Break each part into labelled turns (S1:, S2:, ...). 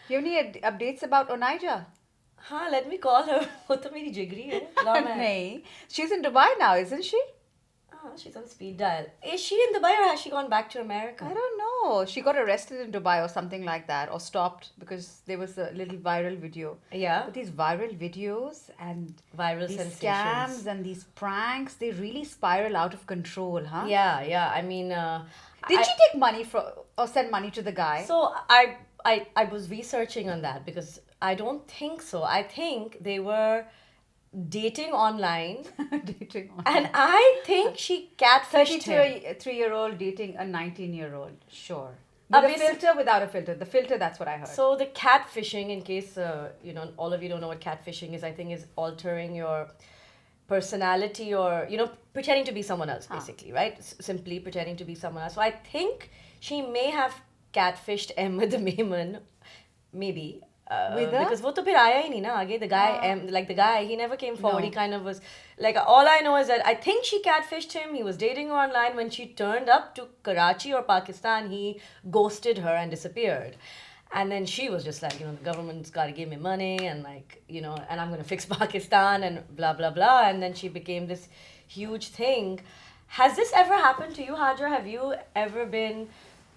S1: You have any updates about Onaija?
S2: हाँ, let me call her. वो तो मेरी जिगरी है. गाँव में है.
S1: नहीं. She's in Dubai now, isn't she?
S2: She's on speed dial. Is she in Dubai or has she gone back to America?
S1: I don't know. She got arrested in Dubai or something like that, or stopped because there was a little viral video.
S2: Yeah.
S1: But these viral videos and
S2: Viral
S1: these
S2: sensations.
S1: scams and these pranks, they really spiral out of control, huh?
S2: Yeah. I mean,
S1: Did she take money from or send money to the guy?
S2: So I was researching on that because I don't think so. I think they were dating online,
S1: Dating on
S2: and I think she catfished him.
S1: 33-year-old dating a 19-year-old. Sure. With a
S2: Obviously-
S1: filter, without a filter. The filter, that's what I heard.
S2: So the catfishing, in case all of you don't know what catfishing is, I think is altering your personality or pretending to be someone else, basically, right? Simply pretending to be someone else. So I think she may have catfished Ahmed Maiman, maybe.
S1: With her?
S2: Because वो तो फिर आया ही नहीं ना आगे. The guy, the guy, he never came forward.
S1: No.
S2: He kind of was like, all I know is that I think she catfished him. He was dating her online. When she turned up to Karachi or Pakistan, he ghosted her and disappeared. And then she was just like, the government's got to give me money and and I'm going to fix Pakistan and blah, blah, blah. And then she became this huge thing. Has this ever happened to you, Hajra? Have you ever been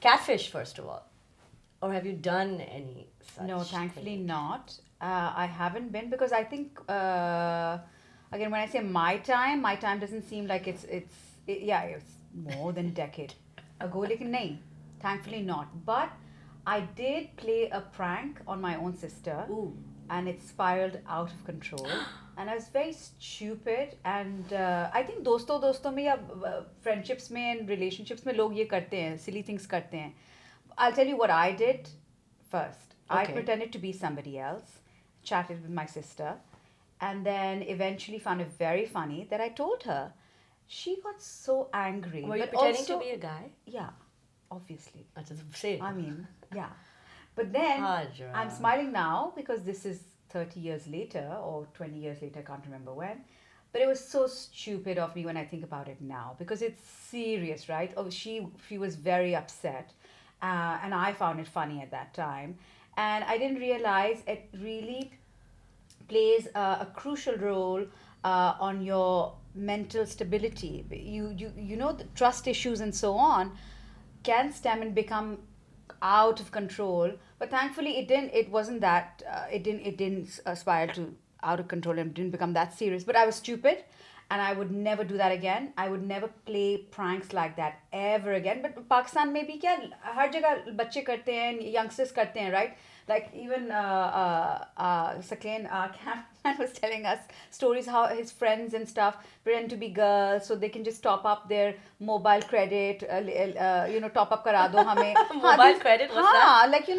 S2: catfished, first of all? Or have you done any such
S1: No, thankfully
S2: thing?
S1: not. I haven't been because I think again when I say my time doesn't seem like it's more than a decade ago. Lekin nahi, thankfully not. But I did play a prank on my own sister.
S2: Ooh.
S1: And it spiraled out of control. And I was very stupid. And I think दोस्तों में या friendships में and relationships में लोग ये करते हैं, silly things करते हैं. I'll tell you what I did first. I
S2: Okay.
S1: pretended to be somebody else, chatted with my sister, and then eventually found it very funny that I told her. She got so angry.
S2: Were you
S1: but
S2: pretending
S1: also,
S2: to be a guy?
S1: Yeah, obviously.
S2: I just say.
S1: I mean, yeah. But then
S2: Hajra.
S1: I'm smiling now because this is 30 years later or 20 years later, I can't remember when. But it was so stupid of me when I think about it now because it's serious, right? Oh, she was very upset. And I found it funny at that time. And I didn't realize it really plays a crucial role on your mental stability. You know, the trust issues and so on can stem and become out of control. But thankfully, it didn't. It wasn't that. It didn't spiral to out of control and didn't become that serious. But I was stupid. And I would never do that again. I would never play pranks like that ever again. But Pakistan में भी क्या हर जगह बच्चे करते हैं, youngsters करते हैं, right? Like even Sakleen, our cameraman, was telling us stories how his friends and stuff pretend to be girls so they can just top up their mobile credit, top up करा दो हमें.
S2: Mobile credit, what's that?
S1: Like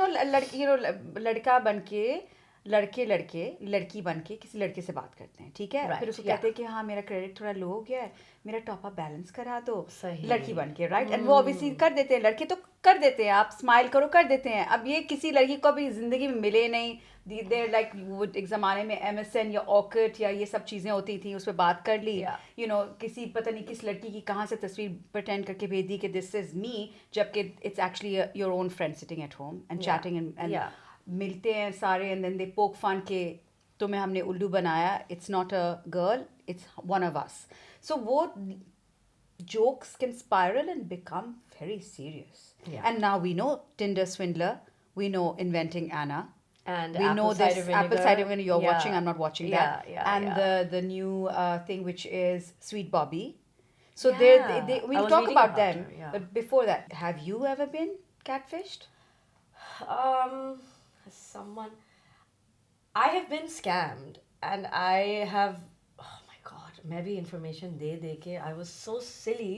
S1: लड़का बन के लड़की बन के किसी लड़के से बात करते हैं, ठीक है?
S2: Right,
S1: फिर उसको
S2: yeah.
S1: कहते हैं कि हाँ मेरा क्रेडिट थोड़ा लो हो गया है, मेरा टॉप अप बैलेंस करा दो.
S2: सही.
S1: लड़की बन के, राइट? एंड वो ऑब्वियसली कर देते हैं, लड़के तो कर देते हैं, आप स्माइल करो कर देते हैं. अब ये किसी लड़की को अभी जिंदगी में मिले नहीं. देर लाइक वो एक ज़माने में MSN या ऑकट या ये सब चीज़ें होती थी, उस पर बात कर ली. किसी पता नहीं किस लड़की की कहाँ से तस्वीर pretend करके भेज दी कि दिस इज मी, जबकि it's actually your own friend sitting at home and chatting and मिलते हैं सारे एंड देन दे पोक फन के तुम्हें हमने उल्लू बनाया. It's not a girl, it's one of us. So वो jokes can spiral and become very serious.
S2: Yeah.
S1: And now we know Tinder swindler, we know inventing Anna,
S2: And
S1: we know
S2: cider
S1: this
S2: vinegar.
S1: apple cider vinegar. You're
S2: Yeah.
S1: watching, I'm not watching that. And the new thing which is Sweet Bobby. So
S2: Yeah.
S1: they
S2: I
S1: we'll
S2: was
S1: talk
S2: reading
S1: about
S2: about
S1: them.
S2: her, yeah.
S1: But before that, have you ever been catfished?
S2: Someone, I have been scammed, and I have, oh my god, maybe information de ke I was so silly.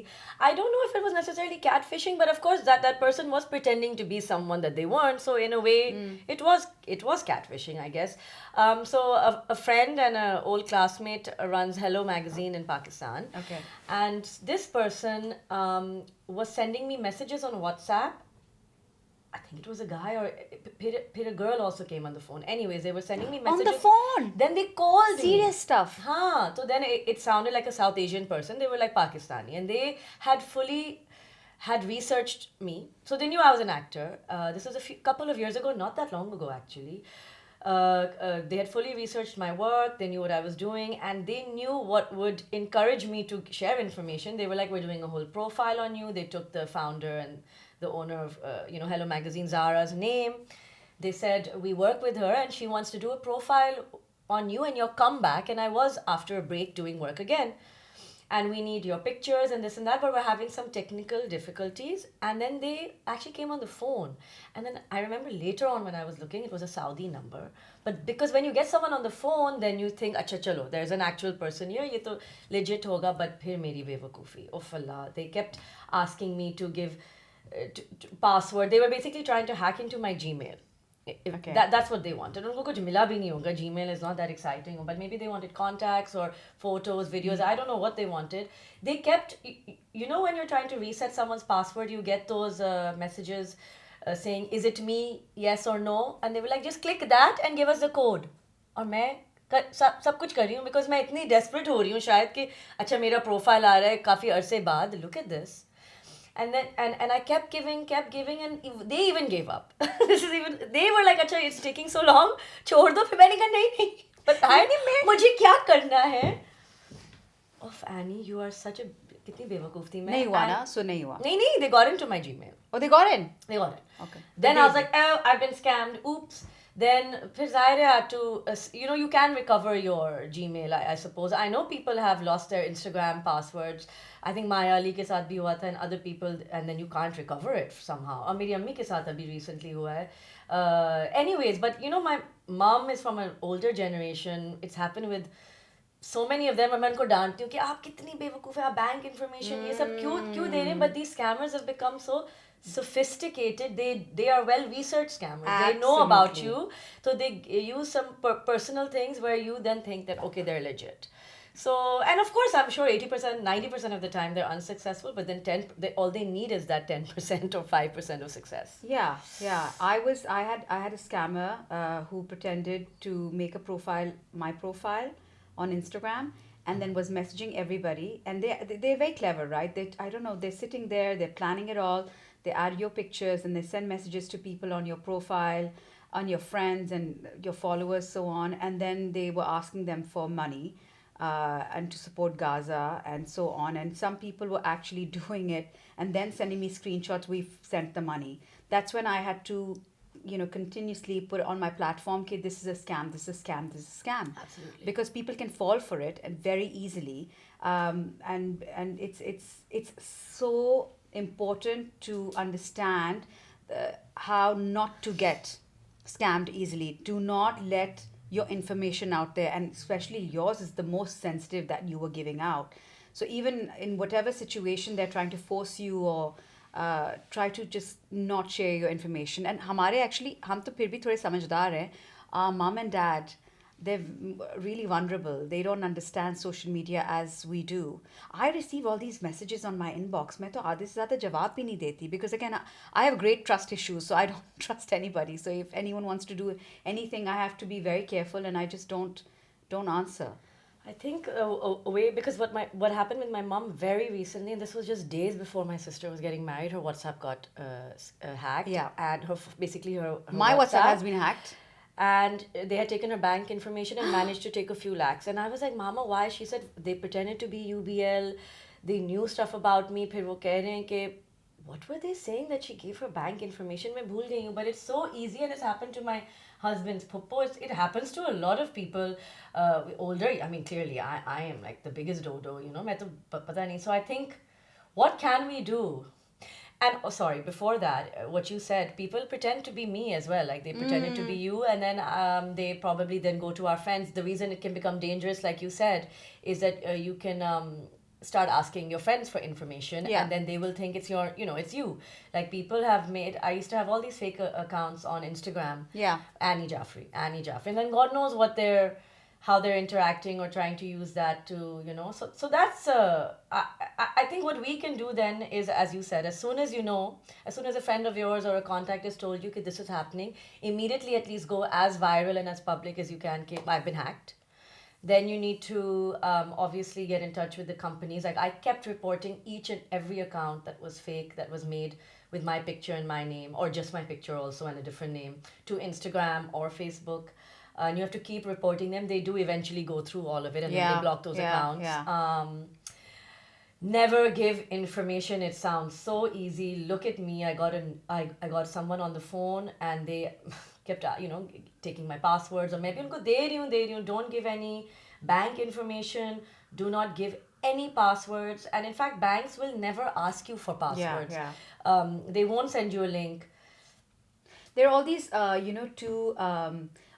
S2: I don't know if it was necessarily catfishing, but of course that person was pretending to be someone that they weren't. So in a way, it was catfishing, I guess. So a friend and an old classmate runs Hello magazine in Pakistan.
S1: Okay.
S2: And this person was sending me messages on WhatsApp. I think it was a guy or a girl also came on the phone. Anyways, they were sending me messages.
S1: On the phone?
S2: Then they called me.
S1: Serious stuff.
S2: So then it sounded like a South Asian person. They were like Pakistani. And they had fully had researched me. So they knew I was an actor. This was couple of years ago, not that long ago actually. They had fully researched my work, they knew what I was doing, and they knew what would encourage me to share information. They were like, we're doing a whole profile on you. They took the founder and the owner of, Hello Magazine, Zara's name. They said, we work with her and she wants to do a profile on you and your comeback. And I was, after a break, doing work again. And we need your pictures and this and that, but we're having some technical difficulties. And then they actually came on the phone. And then I remember later on when I was looking, it was a Saudi number. But because when you get someone on the phone, then you think, acha chalo, there's an actual person here, ye to legit hoga, but phir meri bewakufi. Oh Allah. They kept asking me to give password. They were basically trying to hack into my Gmail.
S1: Okay.
S2: That's what they wanted. उनको कुछ मिला भी नहीं होगा. Gmail is not that exciting, but maybe they wanted contacts or photos, videos. I don't know what they wanted. They kept, when you're trying to reset someone's password, you get those messages saying, is it me, yes or no? And they were like, just click that and give us the code. और मैं सब कुछ कर रही हूँ because मैं इतनी desperate हो रही हूँ शायद कि अच्छा मेरा profile आ रहा है काफ़ी अरसे बाद. Look at this. And then and I kept giving, and they even gave up. They were like, अच्छा it's taking so long, छोड़ दो. फिर मैंने कहा नहीं बताए मुझे क्या करना है. Of Annie, you are such a कितनी बेवकूफ थी मैं.
S1: नहीं हुआ ना, so नहीं हुआ.
S2: नहीं, they got into my Gmail.
S1: Oh, they got in?
S2: They got in.
S1: Okay.
S2: Then I was like, oh, I've been scammed. Oops. Then फिर ज़ाहिर है had to, you can recover your Gmail, I suppose. I know people have lost their Instagram passwords. I think Maya Ali के साथ भी हुआ था, and other people, and then you can't recover it somehow. और मेरी अम्मी के साथ अभी recently हुआ है. Anyways, but my mom is from an older generation. It's happened with so many of them. मैं उनको डांटती हूँ कि आप कितनी बेवकूफ़ हैं, आप बैंक information ये सब क्यों दे रहे हैं. But these scammers have become so sophisticated. They are well researched scammers.
S1: Absolutely.
S2: They know about you, so they use some personal things where you then think that okay, they're legit. So, and of course, I'm sure 80%, 90% of the time they're unsuccessful, but then all they need is that 10% or 5% of success.
S1: Yeah. I had a scammer who pretended to make my profile on Instagram, and then was messaging everybody. And they're very clever, right? I don't know, they're sitting there, they're planning it all. They add your pictures and they send messages to people on your profile, on your friends and your followers, so on. And then they were asking them for money and to support Gaza and so on. And some people were actually doing it and then sending me screenshots, we've sent the money. That's when I had to continuously put on my platform, okay, this is a scam, this is a scam, this is a scam.
S2: Absolutely.
S1: Because people can fall for it and very easily. And it's so important to understand how not to get scammed easily. Do not let your information out there, and especially yours is the most sensitive that you were giving out. So even in whatever situation they're trying to force you or try to just not share your information. And हमारे actually हम तो फिर भी थोड़े समझदार हैं. Our mom and dad, they're really vulnerable. They don't understand social media as we do. I receive all these messages on my inbox. मैं तो आधे से ज़्यादा जवाब भी नहीं देती because again I have great trust issues, so I don't trust anybody. So if anyone wants to do anything, I have to be very careful, and I just don't answer.
S2: I think a way, because what happened with my mom very recently, and this was just days before my sister was getting married, her WhatsApp got hacked.
S1: Yeah.
S2: And basically her
S1: My WhatsApp has been hacked.
S2: And they had taken her bank information and managed to take a few lakhs. And I was like, Mama, why? She said, they pretended to be UBL. They knew stuff about me. फिर वो कह रहे हैं कि, what were they saying that she gave her bank information? मैं भूल गई हूँ. But it's so easy, and it's happened to my husband's puppo. It happens to a lot of people older. I mean, clearly, I am like the biggest dodo, मैं तो पता नहीं. So I think, what can we do? And sorry, before that, what you said, people pretend to be me as well. Like they pretended to be you, and then they probably then go to our friends. The reason it can become dangerous, like you said, is that you can start asking your friends for information, and then they will think it's it's you. Like people have made, I used to have all these fake accounts on Instagram.
S1: Yeah.
S2: Ainy&Hajra. And then God knows how they're interacting or trying to use that to, so that's, I think what we can do then is, as you said, as soon as a friend of yours or a contact has told you that this is happening, immediately at least go as viral and as public as you can. I've been hacked. Then you need to obviously get in touch with the companies. Like I kept reporting each and every account that was fake, that was made with my picture and my name, or just my picture also and a different name, to Instagram or Facebook. And you have to keep reporting them. They do eventually go through all of it, and then they block those accounts. Never give information. It sounds so easy. Look at me. I got someone on the phone and they kept taking my passwords, or maybe unko de rahi hu, don't give any bank information. Do not give any passwords. And in fact, banks will never ask you for passwords. They won't send you a link.
S1: There are all these, two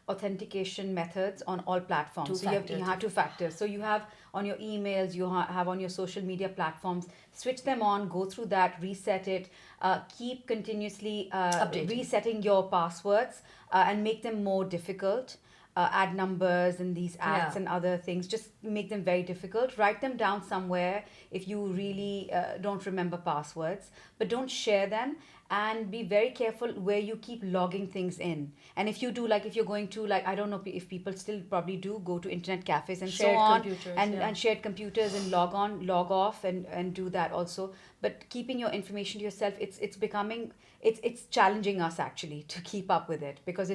S1: authentication methods on all platforms. So you have two factors. So you have on your emails, you have on your social media platforms. Switch them on, go through that, reset it, keep continuously resetting your passwords and make them more difficult. Add numbers and these acts and other things. Just make them very difficult. Write them down somewhere if you really don't remember passwords, but don't share them. And be very careful where you keep logging things in. And if you do, like if you're going to, like, I don't know if people still probably do go to internet cafes and
S2: shared
S1: so on,
S2: computers,
S1: and shared computers, and log on, log off, and do that also. But keeping your information to yourself, it's becoming, it's challenging us actually to keep up with it, because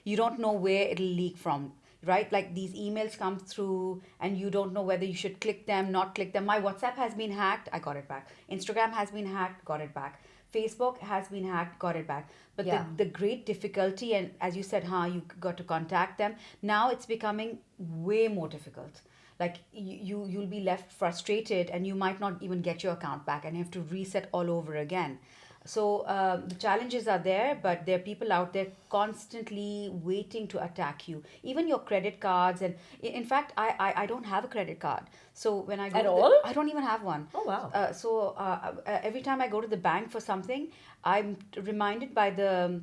S1: you don't know where it'll leak from. Right, like these emails come through and you don't know whether you should click them, not click them. My WhatsApp has been hacked, I got it back. Instagram has been hacked, got it back. Facebook has been hacked, got it back. But the great difficulty, and as you said, you got to contact them. Now it's becoming way more difficult. Like you'll be left frustrated and you might not even get your account back and you have to reset all over again. So the challenges are there, but there are people out there constantly waiting to attack you. Even your credit cards, and in fact, I don't have a credit card. So when I go
S2: at all,
S1: I don't even have one.
S2: Oh wow!
S1: So every time I go to the bank for something, I'm reminded by the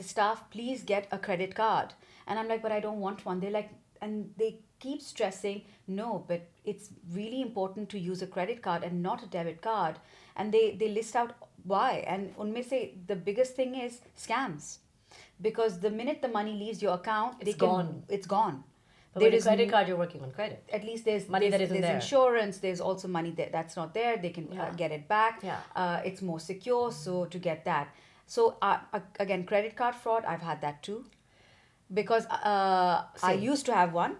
S1: staff, please get a credit card, and I'm like, but I don't want one. They're like, and they keep stressing, no, but it's really important to use a credit card and not a debit card. And they list out why. And unme se the biggest thing is scams, because the minute the money leaves your account,
S2: it's gone.
S1: It's gone.
S2: But there is credit card, you're working on credit.
S1: At least there's
S2: money that isn't there.
S1: Insurance. There's also money that's not there. They can get it back. It's more secure. So to get that. So again, credit card fraud. I've had that too, because I used to have one.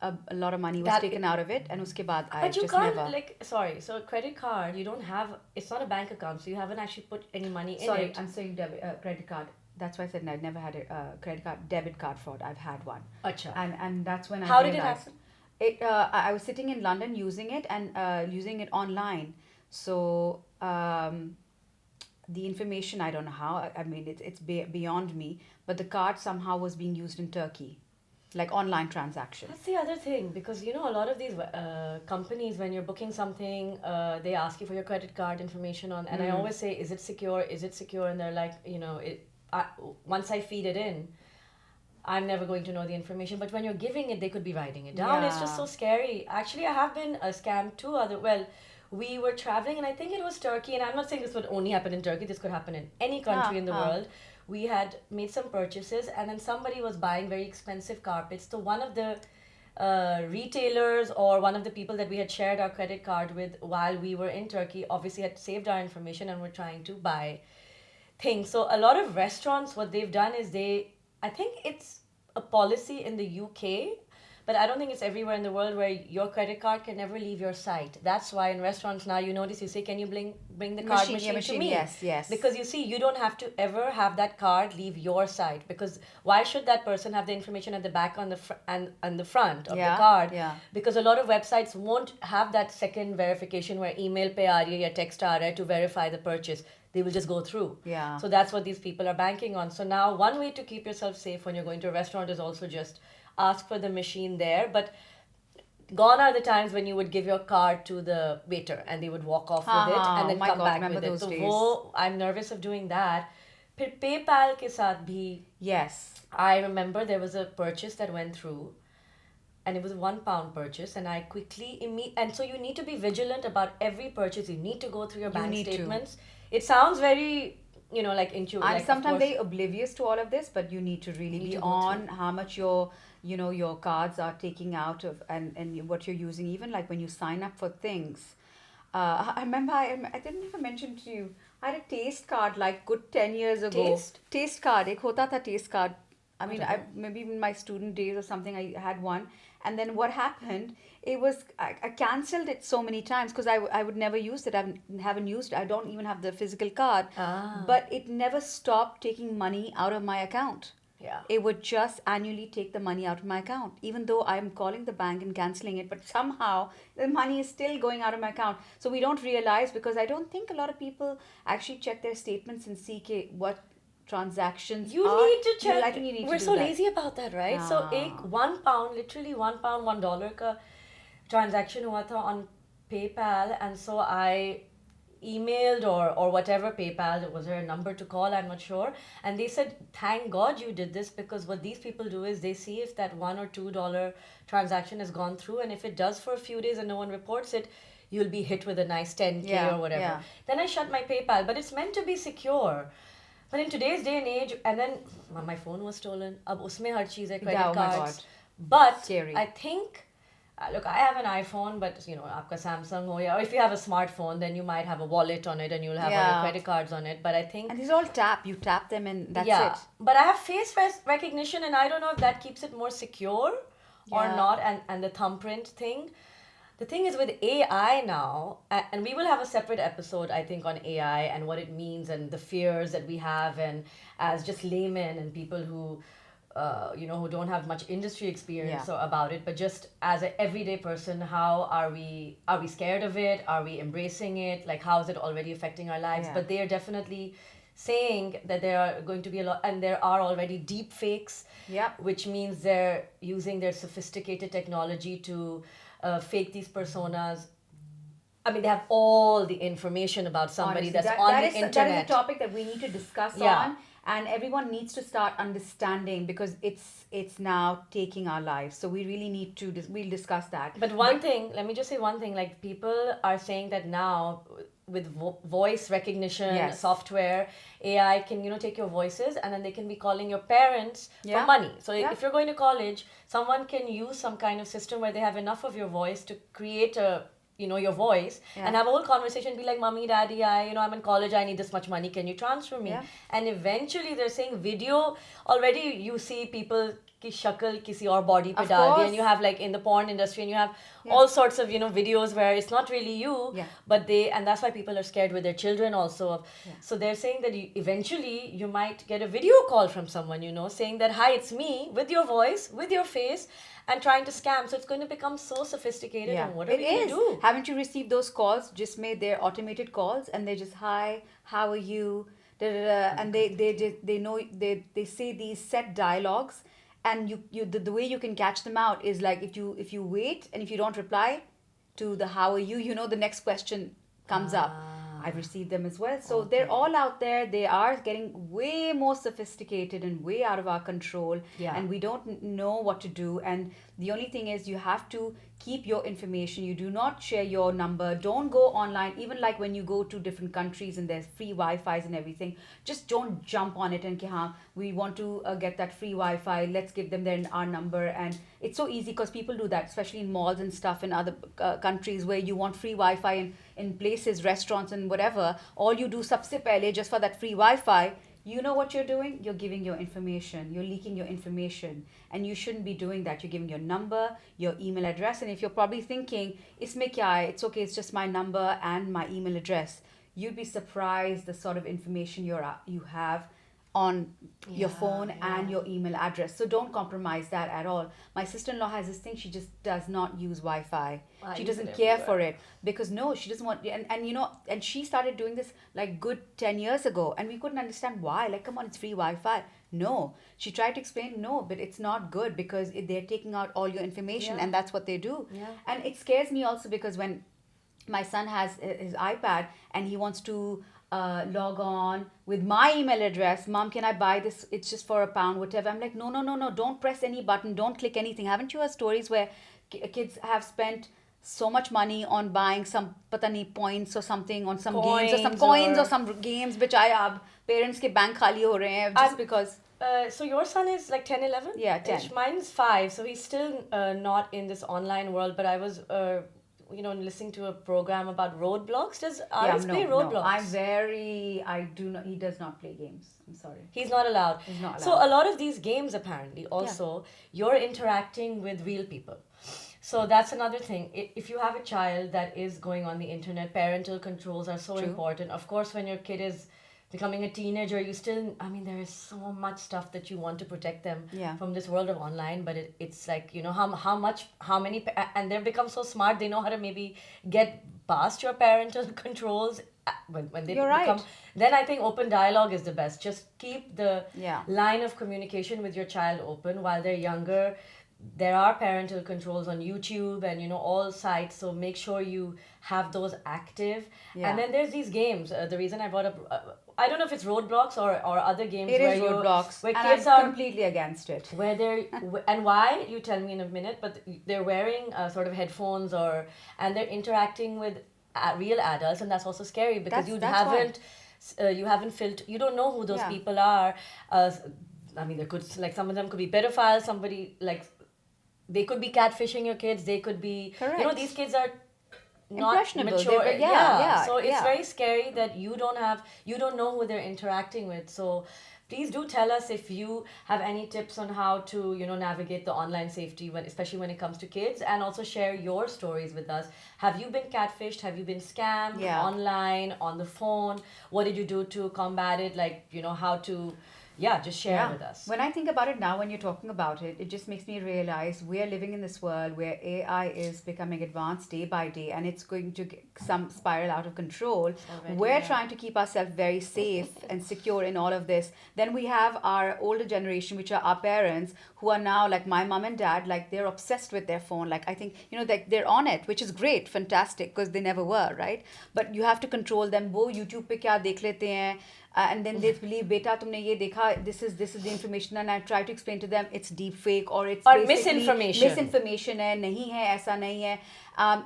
S1: A lot of money was taken out of it, and uske baad I just never.
S2: But you can't, sorry, so credit card, you don't have, it's not a bank account, so you haven't actually put any money in it.
S1: Sorry, I'm saying credit card. That's why I said no, I've never had a credit card, debit card fraud. I've had one.
S2: Acha.
S1: And that's when I
S2: How
S1: realized.
S2: Did it happen?
S1: I was sitting in London using it, and using it online. So the information, I don't know how, I mean, it's beyond me, but the card somehow was being used in Turkey. Like online transactions.
S2: That's the other thing, because a lot of these companies, when you're booking something, they ask you for your credit card information on, and I always say, is it secure? Is it secure? And they're like, once I feed it in, I'm never going to know the information. But when you're giving it, they could be writing it down. It's just so scary. Actually, I have been scammed too. We were traveling, and I think it was Turkey, and I'm not saying this would only happen in Turkey. This could happen in any country in the world. We had made some purchases, and then somebody was buying very expensive carpets. So one of the retailers, or one of the people that we had shared our credit card with while we were in Turkey, obviously had saved our information and were trying to buy things. So a lot of restaurants, what they've done is I think it's a policy in the UK, but I don't think it's everywhere in the world, where your credit card can never leave your site. That's why in restaurants now, you notice, you say, can you bring the card machine to me?
S1: Yes.
S2: Because you see, you don't have to ever have that card leave your site. Because why should that person have the information at the back on the and the front of the card? Because a lot of websites won't have that second verification where email pe aa rahi hai ya text aa raha hai to verify the purchase. They will just go through. So that's what these people are banking on. So now one way to keep yourself safe when you're going to a restaurant is also just ask for the machine there. But gone are the times when you would give your card to the waiter and they would walk off with it and then come back with it. So I'm nervous of doing that. PayPal ke saath bhi.
S1: Yes.
S2: I remember there was a purchase that went through, and it was a £1 purchase, and I quickly and so you need to be vigilant about every purchase. You need to go through your bank statements. It sounds very like into
S1: I'm
S2: like of
S1: sometimes
S2: course,
S1: very oblivious to all of this, but you need to really
S2: need
S1: be
S2: to go
S1: on how much your cards are taking out of, and what you're using. Even like when you sign up for things. I remember I didn't even mention to you. I had a taste card like good 10 years ago.
S2: taste.
S1: Taste card. Ek hota tha taste card. I
S2: I
S1: mean,
S2: don't know.
S1: maybe in my student days or something, I had one. And then what happened? It was I cancelled it so many times because I would never use it. Haven't used it. I don't even have the physical card.
S2: Ah,
S1: But it never stopped taking money out of my account.
S2: yeah.
S1: It would just annually take the money out of my account, even though I'm calling the bank and canceling it. But somehow the money is still going out of my account. So we don't realize, because I don't think a lot of people actually check their statements and see what transactions
S2: You
S1: are.
S2: need to check.
S1: I think you need
S2: We're
S1: to do
S2: so
S1: that.
S2: lazy about that, right? So, एक
S1: Ah.
S2: £1, literally £1, $1 का transaction हुआ था on PayPal, and so I emailed or whatever PayPal, was there a number to call? I'm not sure. And they said, thank God you did this, because what these people do is they see if that $1 or $2 transaction has gone through, and if it does for a few days and no one reports it, you'll be hit with a nice 10K
S1: Yeah,
S2: or whatever.
S1: yeah.
S2: Then I shut my PayPal, but it's meant to be secure. But in today's day and age, and then my phone was stolen. Ab usme har cheez hai, credit
S1: Yeah, oh my
S2: cards.
S1: God.
S2: But
S1: Scary.
S2: I think, look, I have an iPhone, but aapka Samsung ho, or if you have a smartphone, then you might have a wallet on it and you'll have all your
S1: Yeah.
S2: credit cards on it. But I think,
S1: And these are all tap. You tap them and that's
S2: yeah.
S1: it.
S2: But I have face recognition, and I don't know if that keeps it more secure or
S1: Yeah.
S2: not. And the thumbprint thing. The thing is with AI now, and we will have a separate episode, I think, on AI and what it means and the fears that we have, and as just laymen and people who, who don't have much industry experience
S1: Yeah.
S2: about it, but just as an everyday person, how are we scared of it? Are we embracing it? Like, how is it already affecting our lives?
S1: Yeah.
S2: But they are definitely saying that there are going to be a lot, and there are already deep fakes,
S1: Yep.
S2: which means they're using their sophisticated technology to fake these personas. I mean, they have all the information about somebody
S1: Honestly,
S2: that's on the internet.
S1: That is a topic that we need to discuss
S2: Yeah.
S1: on, and everyone needs to start understanding, because it's now taking our lives. So we really need to. We'll discuss that.
S2: But one thing, let me just say one thing. Like, people are saying that now with voice recognition
S1: Yes.
S2: software, AI can take your voices, and then they can be calling your parents
S1: Yeah.
S2: for money. So
S1: Yeah.
S2: if you're going to college, someone can use some kind of system where they have enough of your voice to create your voice,
S1: Yeah.
S2: and have a whole conversation, be like, mommy, daddy, I'm in college, I need this much money, can you transfer me?
S1: Yeah.
S2: And eventually they're saying video, already you see people ki shakal kisi or body pe
S1: Of
S2: dal di,
S1: course.
S2: and you have, like, in the porn industry, and you have
S1: Yeah.
S2: all sorts of videos where it's not really you,
S1: Yeah.
S2: but and that's why people are scared with their children also.
S1: Yeah.
S2: So they're saying that eventually you might get a video call from someone, saying that, hi, it's me, with your voice, with your face, and trying to scam. So it's going to become so sophisticated.
S1: Yeah,
S2: And what are we
S1: it
S2: going
S1: is.
S2: to do?
S1: Haven't you received those calls? Just made their automated calls, and they just, hi, how are you? Da, da, da, and they know they say these set dialogues, and the way you can catch them out is like, if you wait and if you don't reply to the how are you, the next question comes up. I've received them as well. So they're all out there. They are getting way more sophisticated and way out of our control.
S2: Yeah.
S1: And we don't know what to do. And the only thing is, you have to keep your information. You do not share your number. Don't go online. Even like when you go to different countries and there's free Wi-Fi's and everything, just don't jump on it and we want to get that free Wi-Fi. Let's give them our number. And it's so easy because people do that, especially in malls and stuff in other countries where you want free Wi-Fi in places, restaurants and whatever. All you do sabse pehle, just for that free Wi-Fi, you know what you're doing? You're giving your information. You're leaking your information. And you shouldn't be doing that. You're giving your number, your email address. And if you're probably thinking, isme kya hai? It's okay, it's just my number and my email address. You'd be surprised the sort of information you have on your phone and your email address. So don't compromise that at all. My sister-in-law has this thing, she just does not use Wi-Fi.
S2: I
S1: She
S2: use
S1: doesn't
S2: it
S1: care
S2: everywhere.
S1: for it because she doesn't want, and she started doing this like good 10 years ago, and we couldn't understand why. Like, come on, it's free Wi-Fi. No. She tried to explain, no, but it's not good because they're taking out all your information, and that's what they do.
S2: Yeah.
S1: And it scares me also because when my son has his iPad and he wants to log on with my email address, mom, can I buy this? It's just for £1, whatever. I'm like, no, don't press any button, don't click anything. Haven't you heard stories where kids have spent so much money on buying some patani points or something on some games or some coins or some games which I parents के bank खाली हो रहे हैं just because.
S2: So your son is like 10, 11?
S1: Yeah, 10.
S2: Mine's 5, so he's still not in this online world. But I was, listening to a program about roadblocks. Does Aris play roadblocks?
S1: No, I do not. He does not play games. I'm sorry.
S2: He's not allowed.
S1: He's not allowed.
S2: So a lot of these games, apparently, also you're interacting with real people. So that's another thing. If you have a child that is going on the internet, parental controls are so important. Of course, when your kid is becoming a teenager, there is so much stuff that you want to protect them from this world of online, but it's like, how many, and they've become so smart, they know how to maybe get past your parental controls when they become, then I think open dialogue is the best. Just keep the line of communication with your child open while they're younger. There are parental controls on YouTube and all sites, so make sure you have those active. And then there's these games. The reason I brought up, I don't know if it's Roadblocks or other games.
S1: It is Roadblocks,
S2: where
S1: and
S2: kids
S1: I'm
S2: are
S1: completely against it.
S2: Where they're and why, you tell me in a minute. But they're wearing sort of headphones and they're interacting with real adults, and that's also scary because you haven't filtered. You don't know who those people are. There could, like, some of them could be pedophiles. Somebody, like, they could be catfishing your kids. They could be, these kids are not mature. So it's very scary that you don't know who they're interacting with. So please do tell us if you have any tips on how to, navigate the online safety, especially when it comes to kids, and also share your stories with us. Have you been catfished? Have you been scammed online, on the phone? What did you do to combat it? Like, how to... just share with us.
S1: When I think about it now, when you're talking about it, it just makes me realize we are living in this world where AI is becoming advanced day by day, and it's going to get some spiral out of control. We're trying to keep ourselves very safe and secure in all of this. Then we have our older generation, which are our parents, who are now, like my mom and dad, like they're obsessed with their phone. Like, I think, like they're on it, which is great, fantastic, because they never were, right? But you have to control them. वो YouTube पे क्या देख लेते हैं? And then they believe, beta, tumne ye dekha, this is the information, and I try to explain to them it's deep fake or it's misinformation hai, nahi hai, aisa nahi hai.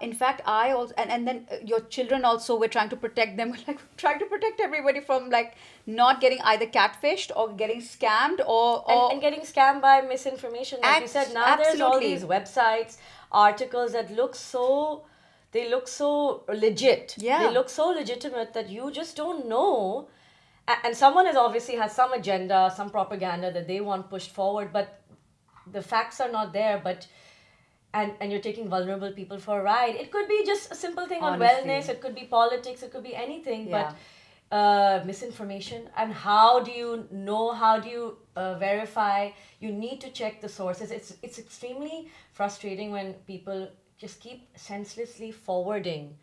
S1: In fact, I also, and then your children also, we're trying to protect them, like trying to protect everybody from like not getting either catfished or getting scammed or
S2: and getting scammed by misinformation. Like you said, now there's all these websites, articles that look so legit. They look so legitimate that you just don't know. And someone has some agenda, some propaganda that they want pushed forward, but the facts are not there. And you're taking vulnerable people for a ride. It could be just a simple thing on wellness. It could be politics. It could be anything. But misinformation. And how do you know? How do you verify? You need to check the sources. It's extremely frustrating when people just keep senselessly forwarding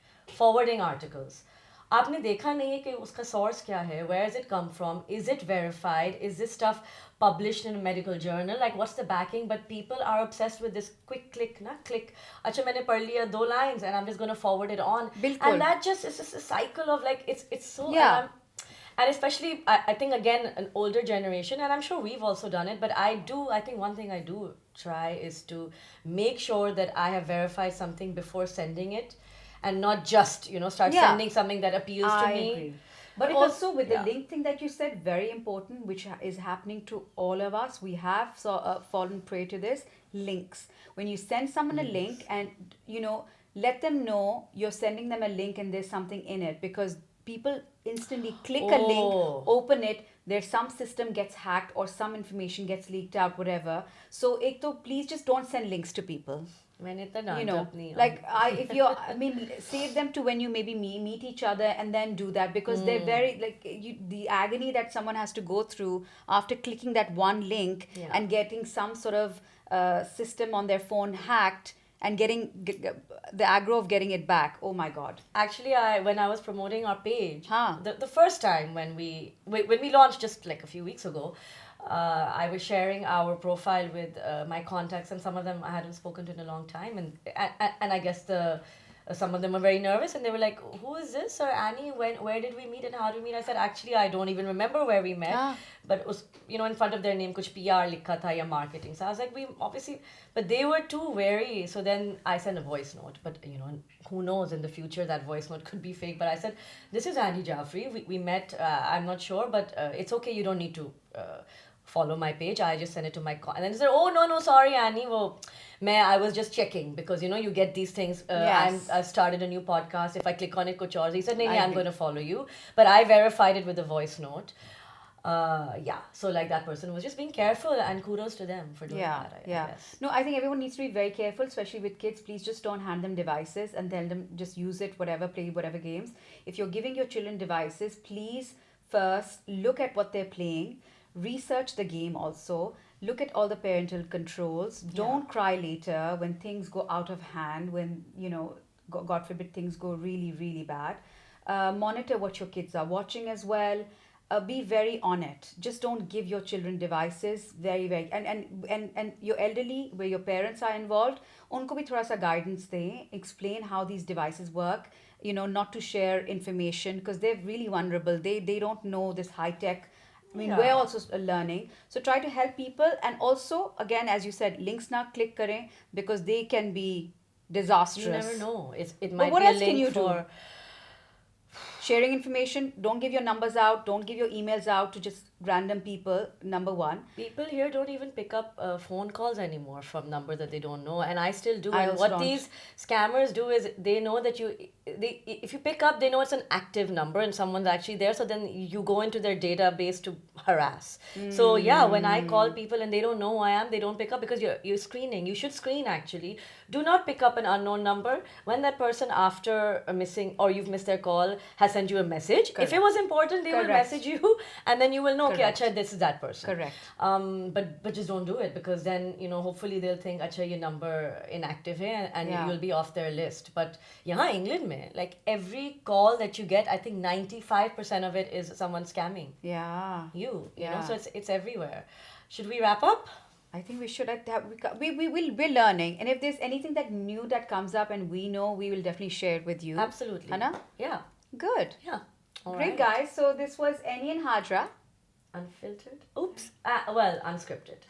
S2: articles. आपने देखा नहीं है कि उसका source क्या है? Where does it come from? Is it verified? Is this stuff published in a medical journal? Like, what's the backing? But people are obsessed with this quick click. अच्छा मैंने पढ़ लिया 2 lines and I'm just going to forward it on.
S1: बिल्कुल.
S2: And that just is just a cycle of like it's so. And especially I think again an older generation, and I'm sure we've also done it, but I think one thing I do try is to make sure that I have verified something before sending it. And not just, start sending something that appeals to me.
S1: Agree. But also with the link thing that you said, very important, which is happening to all of us. We have fallen prey to this, links. When you send someone a link and, let them know you're sending them a link and there's something in it. Because people instantly click a link, open it, there's some system gets hacked or some information gets leaked out, whatever. So, please just don't send links to people. Like save them to when you maybe meet each other and then do that, because they're very the agony that someone has to go through after clicking that one link and getting some sort of system on their phone hacked and getting the aggro of getting it back. Oh my God.
S2: Actually, when I was promoting our page, the first time when we launched just like a few weeks ago, I was sharing our profile with my contacts, and some of them I hadn't spoken to in a long time, and I guess the some of them were very nervous, and they were like, "Who is this?" Or Annie, where did we meet and how did we meet? I said, "Actually, I don't even remember where we met, but it was, you know, in front of their name, kuch PR likha tha ya marketing." So I was like, we obviously, but they were too wary. So then I sent a voice note, but you know, who knows, in the future that voice note could be fake. But I said, "This is Andy Jaffrey. We met. I'm not sure, but it's okay. You don't need to." Follow my page. I just sent it to my and then they said, "Oh no, sorry, Annie. Well, I was just checking because you know you get these things. I started a new podcast. If I click on it, kuch aur." He said, "No, I'm going to follow you," but I verified it with a voice note. So like that person was just being careful, and kudos to them for doing that. I guess.
S1: No, I think everyone needs to be very careful, especially with kids. Please just don't hand them devices and tell them just use it, whatever, play whatever games. If you're giving your children devices, please first look at what they're playing. Research the game also. Look at all the parental controls. Don't cry later when things go out of hand, when, you know, God forbid, things go really, really bad. Monitor what your kids are watching as well. Be very on it. Just don't give your children devices. Very, very, and your elderly, where your parents are involved, unko bhi thoda sa guidance de. Explain how these devices work. You know, not to share information because they're really vulnerable. They don't know this high tech. I mean, we're also learning. So try to help people. And also, again, as you said, links na click kare because they can be disastrous.
S2: You never know. It might
S1: what
S2: be a
S1: else
S2: link
S1: can you
S2: for...
S1: do? Sharing information. Don't give your numbers out. Don't give your emails out to just random people. Number one.
S2: People here don't even pick up phone calls anymore from numbers that they don't know. And I still do. And
S1: also
S2: what
S1: don't.
S2: these scammers do is they know that if you pick up, they know it's an active number and someone's actually there. So then you go into their database to harass. So yeah, when I call people and they don't know who I am, they don't pick up because you're screening. You should screen actually. Do not pick up an unknown number when that person after missing or you've missed their call has sent you a message.
S1: Correct.
S2: If it was important, they will message you and then you will know, okay, acha, this is that person.
S1: Correct.
S2: But just don't do it because then, you know, hopefully they'll think, acha, your number inactive hai and you'll be off their list. But yahan England mein, like every call that you get, I think 95% of it is someone scamming.
S1: Yeah.
S2: You know, so it's everywhere. Should we wrap up?
S1: I think we should. We're learning, and if there's anything that new that comes up and we know, we will definitely share it with you.
S2: Absolutely.
S1: Hannah?
S2: Yeah.
S1: Good.
S2: Yeah. All
S1: Great,
S2: right.
S1: guys. So this was Ainy&Hajra.
S2: Unfiltered. Oops. Well, unscripted.